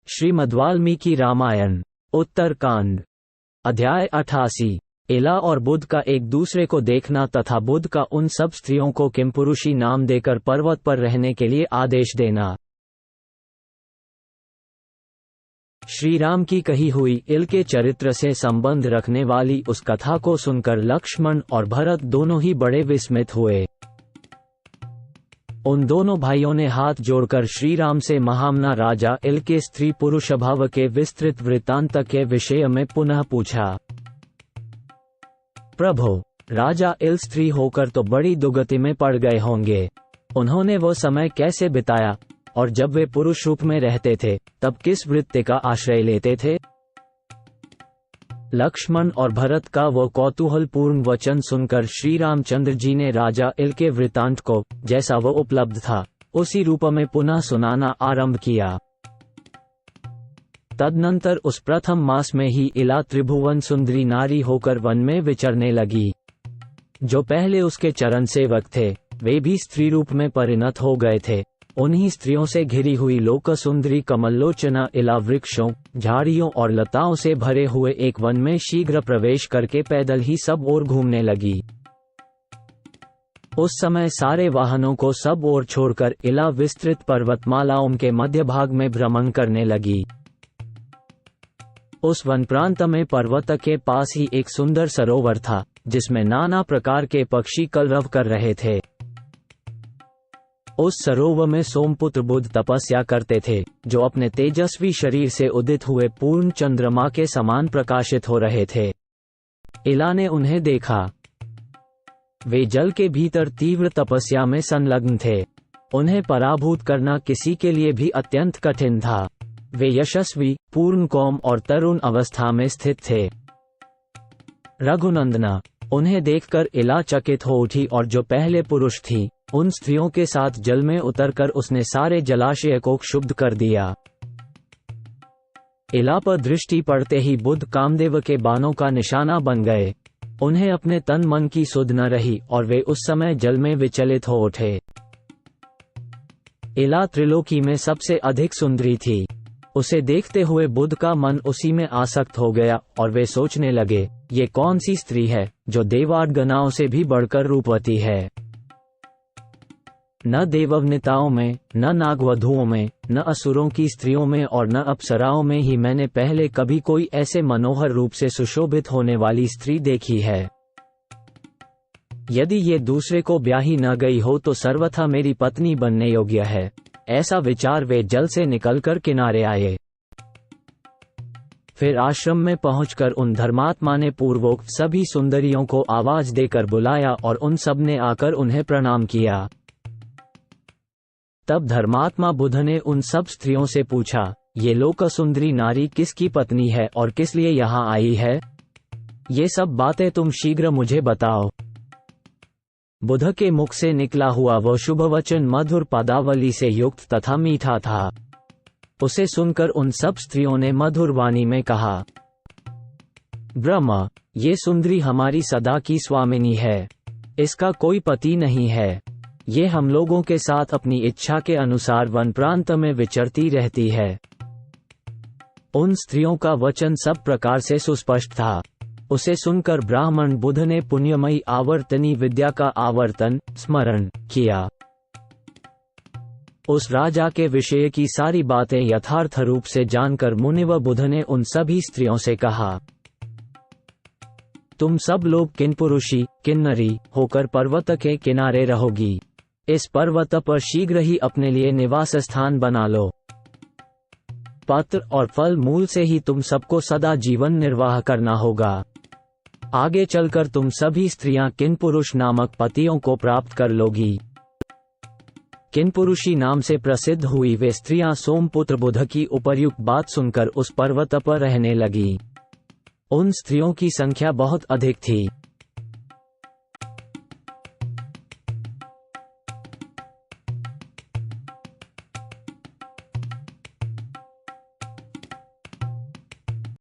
श्रीमद्वाल्मीकि रामायण उत्तरकांड अध्याय 88। एला और बुध का एक दूसरे को देखना तथा बुध का उन सब स्त्रियों को किमपुरुषी नाम देकर पर्वत पर रहने के लिए आदेश देना। श्री राम की कही हुई इल के चरित्र से संबंध रखने वाली उस कथा को सुनकर लक्ष्मण और भरत दोनों ही बड़े विस्मित हुए। उन दोनों भाइयों ने हाथ जोड़कर श्री राम से महामना राजा इल के स्त्री पुरुष भाव के विस्तृत वृत्तांत के विषय में पुनः पूछा। प्रभो, राजा इल स्त्री होकर तो बड़ी दुर्गति में पड़ गए होंगे। उन्होंने वो समय कैसे बिताया और जब वे पुरुष रूप में रहते थे तब किस वृत्ति का आश्रय लेते थे? लक्ष्मण और भरत का वो कौतूहलपूर्ण वचन सुनकर श्री रामचंद्र जी ने राजा इल के वृत्तांत को, जैसा वो उपलब्ध था, उसी रूप में पुनः सुनाना आरंभ किया। तदनंतर उस प्रथम मास में ही इला त्रिभुवन सुंदरी नारी होकर वन में विचरने लगी। जो पहले उसके चरण सेवक थे वे भी स्त्री रूप में परिणत हो गए थे। उन्हीं स्त्रियों से घिरी हुई लोक सुंदरी कमलोचना इला वृक्षों, झाड़ियों और लताओं से भरे हुए एक वन में शीघ्र प्रवेश करके पैदल ही सब ओर घूमने लगी। उस समय सारे वाहनों को सब ओर छोड़कर इला विस्तृत पर्वतमालाओं के मध्य भाग में भ्रमण करने लगी। उस वन प्रांत में पर्वत के पास ही एक सुंदर सरोवर था जिसमें नाना प्रकार के पक्षी कलरव कर रहे थे। उस सरोवर में सोमपुत्र बुध तपस्या करते थे, जो अपने तेजस्वी शरीर से उदित हुए पूर्ण चंद्रमा के समान प्रकाशित हो रहे थे। इला ने उन्हें देखा। वे जल के भीतर तीव्र तपस्या में संलग्न थे। उन्हें पराभूत करना किसी के लिए भी अत्यंत कठिन था। वे यशस्वी, पूर्ण कौम और तरुण अवस्था में स्थित थे। रघुनंदना, उन्हें देखकर इला चकित हो उठी और जो पहले पुरुष थी उन स्त्रियों के साथ जल में उतरकर उसने सारे जलाशय को क्षुब्ध कर दिया। इला पर दृष्टि पड़ते ही बुध कामदेव के बाणों का निशाना बन गए। उन्हें अपने तन मन की सुध न रही और वे उस समय जल में विचलित हो उठे। इला त्रिलोकी में सबसे अधिक सुंदरी थी। उसे देखते हुए बुध का मन उसी में आसक्त हो गया और वे सोचने लगे, ये कौन सी स्त्री है जो देवागनाओं से भी बढ़कर रूपवती है। न देववनिताओं में, न नागवधुओं में, न असुरों की स्त्रियों में और न अप्सराओं में ही मैंने पहले कभी कोई ऐसे मनोहर रूप से सुशोभित होने वाली स्त्री देखी है। यदि ये दूसरे को ब्याही न गई हो तो सर्वथा मेरी पत्नी बनने योग्य है। ऐसा विचार वे जल से निकलकर किनारे आए। फिर आश्रम में पहुंचकर उन धर्मात्मा ने पूर्वोक्त सभी सुंदरियों को आवाज देकर बुलाया और उन सब ने आकर उन्हें प्रणाम किया। तब धर्मात्मा बुध ने उन सब स्त्रियों से पूछा, ये लोक सुंदरी नारी किसकी पत्नी है और किस लिए यहाँ आई है? ये सब बातें तुम शीघ्र मुझे बताओ। बुध के मुख से निकला हुआ वह शुभ वचन मधुर पदावली से युक्त तथा मीठा था। उसे सुनकर उन सब स्त्रियों ने मधुर वाणी में कहा, ब्रह्मा, ये सुंदरी हमारी सदा की स्वामिनी है। इसका कोई पति नहीं है। ये हम लोगों के साथ अपनी इच्छा के अनुसार वन प्रांत में विचरती रहती है। उन स्त्रियों का वचन सब प्रकार से सुस्पष्ट था। उसे सुनकर ब्राह्मण बुध ने पुण्यमयी आवर्तनी विद्या का आवर्तन स्मरण किया। उस राजा के विषय की सारी बातें यथार्थ रूप से जानकर मुनिव बुध ने उन सभी स्त्रियों से कहा, तुम सब लोग किन्पुरुषी किन्नरी होकर पर्वत के किनारे रहोगी। इस पर्वत पर शीघ्र ही अपने लिए निवास स्थान बना लो। पत्र और फल मूल से ही तुम सबको सदा जीवन निर्वाह करना होगा। आगे चलकर तुम सभी स्त्रियां किन्पुरुष नामक पतियों को प्राप्त कर लोगी। किन्पुरुषी नाम से प्रसिद्ध हुई वे स्त्रियां सोमपुत्र बुध की उपर्युक्त बात सुनकर उस पर्वत पर रहने लगी। उन स्त्रियों की संख्या बहुत अधिक थी।